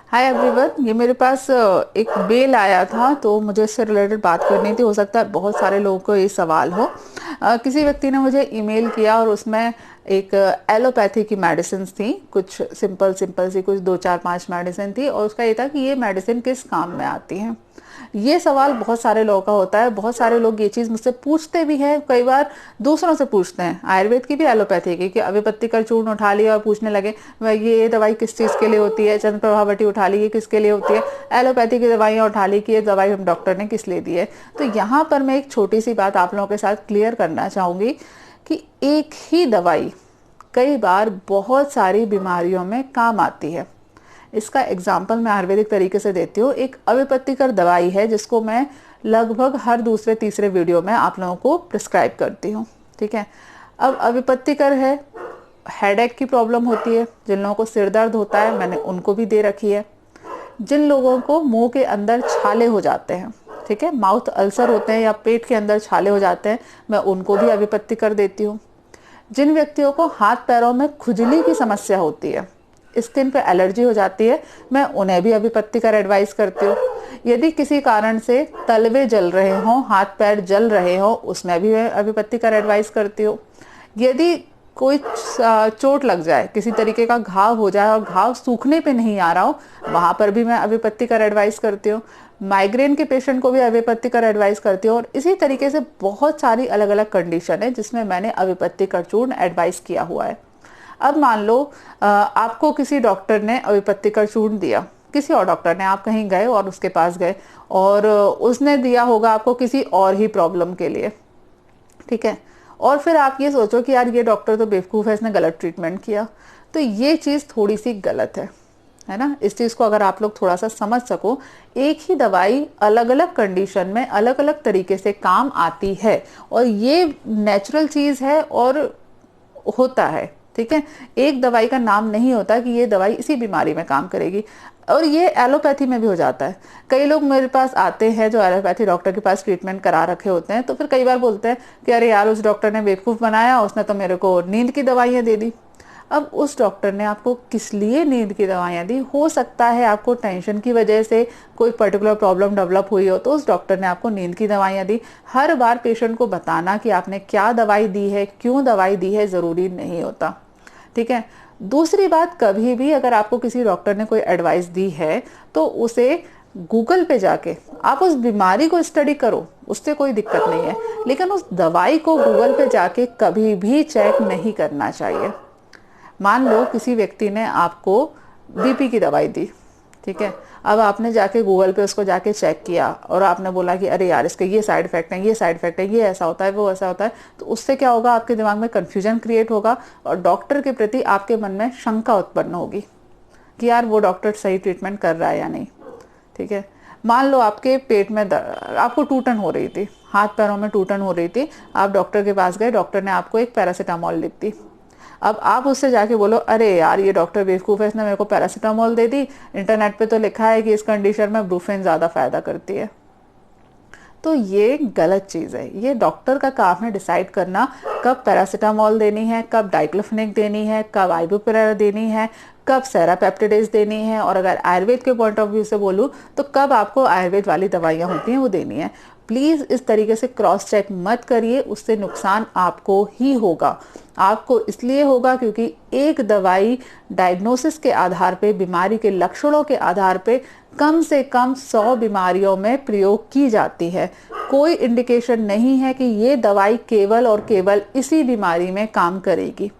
Hi everyone, ये मेरे पास एक मेल आया था तो मुझे इससे रिलेटेड बात करनी थी। हो सकता है बहुत सारे लोगों को ये सवाल हो। किसी व्यक्ति ने मुझे ईमेल किया और उसमें एक एलोपैथी की मेडिसिन थी, कुछ सिंपल सिंपल सी कुछ 2 4 5 मेडिसिन थी और उसका ये था कि ये मेडिसिन किस काम में आती हैं। ये सवाल बहुत सारे लोगों का होता है। बहुत सारे लोग ये चीज़ मुझसे पूछते भी हैं, कई बार दूसरों से पूछते हैं, आयुर्वेद की भी एलोपैथी की, कि अभिपत्ति कर चूर्ण उठा लिया और पूछने लगे भाई ये दवाई किस चीज़ के लिए होती है, चंद्र प्रभावटी उठा ली ये किसके लिए होती है, एलोपैथी की दवाइयाँ उठा ली कि ये दवाई हम डॉक्टर ने किस लिए दी है। तो यहाँ पर मैं एक छोटी सी बात आप लोगों के साथ क्लियर करना चाहूँगी कि एक ही दवाई कई बार बहुत सारी बीमारियों में काम आती है। इसका एग्जाम्पल मैं आयुर्वेदिक तरीके से देती हूँ। एक अविपत्तिकर दवाई है जिसको मैं लगभग हर दूसरे तीसरे वीडियो में आप लोगों को प्रिस्क्राइब करती हूँ। ठीक है, अब अविपत्तिकर है, हेडेक की प्रॉब्लम होती है, जिन लोगों को सिर दर्द होता है मैंने उनको भी दे रखी है। जिन लोगों को मुंह के अंदर छाले हो जाते हैं, ठीक है, माउथ अल्सर होते हैं या पेट के अंदर छाले हो जाते हैं, मैं उनको भी अविपत्तिकर देती हूँ। जिन व्यक्तियों को हाथ पैरों में खुजली की समस्या होती है, स्किन पे एलर्जी हो जाती है, मैं उन्हें भी अभिपत्तिकर एडवाइस करती हूँ। यदि किसी कारण से तलवे जल रहे हों, हाथ पैर जल रहे हों, उसमें भी मैं अभिपत्तिकर एडवाइस करती हूँ। यदि कोई चोट लग जाए, किसी तरीके का घाव हो जाए और घाव सूखने पे नहीं आ रहा हो, वहां पर भी मैं अभिपत्तिकर एडवाइस करती हूँ। माइग्रेन के पेशेंट को भी अभिपत्तिकर एडवाइस करती हूँ और इसी तरीके से बहुत सारी अलग अलग कंडीशन है जिसमें मैंने अभिपत्तिकर चूर्ण एडवाइस किया हुआ है। अब मान लो आपको किसी डॉक्टर ने अभिपत्तिकर चूर्ण दिया, किसी और डॉक्टर ने, आप कहीं गए और उसके पास गए और उसने दिया होगा आपको किसी और ही प्रॉब्लम के लिए, ठीक है, और फिर आप ये सोचो कि यार ये डॉक्टर तो बेवकूफ़ है, इसने गलत ट्रीटमेंट किया। तो ये चीज़ थोड़ी सी गलत है ना। इस चीज़ को अगर आप लोग थोड़ा सा समझ सको, एक ही दवाई अलग अलग कंडीशन में अलग अलग तरीके से काम आती है और ये नेचुरल चीज़ है और होता है। ठीक है, एक दवाई का नाम नहीं होता कि ये दवाई इसी बीमारी में काम करेगी। और ये एलोपैथी में भी हो जाता है। कई लोग मेरे पास आते हैं जो एलोपैथी डॉक्टर के पास ट्रीटमेंट करा रखे होते हैं, तो फिर कई बार बोलते हैं कि अरे यार उस डॉक्टर ने बेवकूफ़ बनाया, उसने तो मेरे को नींद की दवाइयाँ दे दी। अब उस डॉक्टर ने आपको किस लिए नींद की दवाइयाँ दी? हो सकता है आपको टेंशन की वजह से कोई पर्टिकुलर प्रॉब्लम डेवलप हुई हो तो उस डॉक्टर ने आपको नींद की दवाइयाँ दी। हर बार पेशेंट को बताना कि आपने क्या दवाई दी है, क्यों दवाई दी है, ज़रूरी नहीं होता। ठीक है, दूसरी बात, कभी भी अगर आपको किसी डॉक्टर ने कोई एडवाइस दी है तो उसे गूगल पे जाके आप उस बीमारी को स्टडी करो, उससे कोई दिक्कत नहीं है, लेकिन उस दवाई को गूगल पे जाके कभी भी चेक नहीं करना चाहिए। मान लो किसी व्यक्ति ने आपको बीपी की दवाई दी, ठीक है, अब आपने जाके गूगल पे उसको जाके चेक किया और आपने बोला कि अरे यार इसके ये साइड इफेक्ट है, ये साइड इफेक्ट है, ये ऐसा होता है, वो ऐसा होता है, तो उससे क्या होगा, आपके दिमाग में कंफ्यूजन क्रिएट होगा और डॉक्टर के प्रति आपके मन में शंका उत्पन्न होगी कि यार वो डॉक्टर सही ट्रीटमेंट कर रहा है या नहीं। ठीक है, मान लो आपके पेट में आपको टूटन हो रही थी, हाथ पैरों में टूटन हो रही थी, आप डॉक्टर के पास गए, डॉक्टर ने आपको एक पैरासीटामोल लिख दी। अब आप उससे जाके बोलो अरे यार ये डॉक्टर बेवकूफ़ है, इसने मेरे को पैरासीटामोल दे दी, इंटरनेट पे तो लिखा है कि इस कंडीशन में ब्रूफेन ज़्यादा फायदा करती है। तो ये गलत चीज़ है। ये डॉक्टर का काम है डिसाइड करना कब पैरासीटामोल देनी है, कब डाइक्लोफेनेक देनी है, कब आइबुप्रोफेन देनी है, कब सेरापेप्टिडेज देनी है, और अगर आयुर्वेद के पॉइंट ऑफ व्यू से बोलूँ तो कब आपको आयुर्वेद वाली दवाइयाँ होती हैं वो देनी है। प्लीज़ इस तरीके से क्रॉस चेक मत करिए, उससे नुकसान आपको ही होगा। आपको इसलिए होगा क्योंकि एक दवाई डायग्नोसिस के आधार पे, बीमारी के लक्षणों के आधार पे कम से कम 100 बीमारियों में प्रयोग की जाती है। कोई इंडिकेशन नहीं है कि ये दवाई केवल और केवल इसी बीमारी में काम करेगी,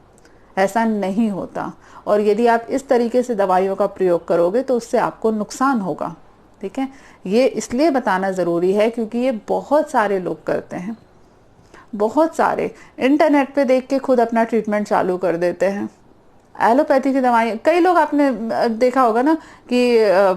ऐसा नहीं होता। और यदि आप इस तरीके से दवाइयों का प्रयोग करोगे तो उससे आपको नुकसान होगा। ठीक है, ये इसलिए बताना ज़रूरी है क्योंकि ये बहुत सारे लोग करते हैं, बहुत सारे इंटरनेट पे देख के खुद अपना ट्रीटमेंट चालू कर देते हैं। एलोपैथी की दवाई, कई लोग आपने देखा होगा ना कि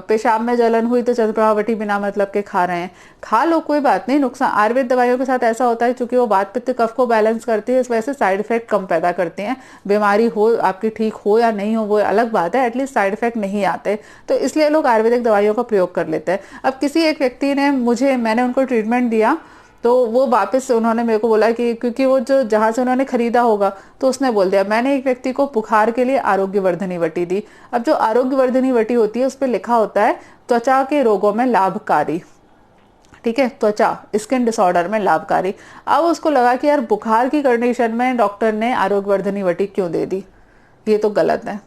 पेशाब में जलन हुई तो चंद्रप्रभावटी बिना मतलब के खा रहे हैं। खा लो, कोई बात नहीं, नुकसान आयुर्वेद दवाइयों के साथ ऐसा होता है क्योंकि वो वात पित्त कफ को बैलेंस करती है, इस वजह से साइड इफेक्ट कम पैदा करती हैं। बीमारी हो आपकी, ठीक हो या नहीं हो वो अलग बात है, एटलीस्ट साइड इफेक्ट नहीं आते, तो इसलिए लोग आयुर्वेदिक दवाइयों का प्रयोग कर लेते हैं। अब किसी एक व्यक्ति ने मैंने उनको ट्रीटमेंट दिया तो वो वापस उन्होंने मेरे को बोला कि क्योंकि वो जो जहाँ से उन्होंने खरीदा होगा, तो उसने बोल दिया मैंने एक व्यक्ति को बुखार के लिए आरोग्यवर्धनी वटी दी। अब जो आरोग्यवर्धनी वटी होती है उस पर लिखा होता है त्वचा के रोगों में लाभकारी, ठीक है, त्वचा स्किन डिसऑर्डर में लाभकारी। अब उसको लगा कि यार बुखार की कंडीशन में डॉक्टर ने आरोग्यवर्धनी वटी क्यों दे दी, ये तो गलत है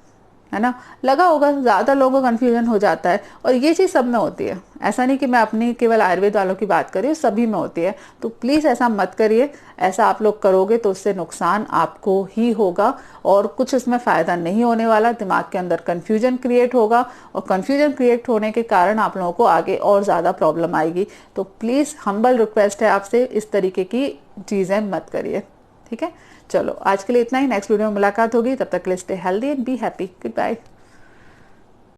ना। लगा होगा, ज्यादा लोगों को कंफ्यूजन हो जाता है, और ये चीज सब में होती है, ऐसा नहीं कि मैं अपनी केवल आयुर्वेद वालों की बात कर रही हूँ, सभी में होती है। तो प्लीज ऐसा मत करिए, ऐसा आप लोग करोगे तो उससे नुकसान आपको ही होगा, और कुछ इसमें फायदा नहीं होने वाला। दिमाग के अंदर कंफ्यूजन क्रिएट होगा, और कंफ्यूजन क्रिएट होने के कारण आप लोगों को आगे और ज्यादा प्रॉब्लम आएगी। तो प्लीज हम्बल रिक्वेस्ट है आपसे, इस तरीके की चीजें मत करिए, ठीक है। चलो आज के लिए इतना ही, नेक्स्ट वीडियो में मुलाकात होगी, तब तक के लिए stay healthy and be happy, good bye.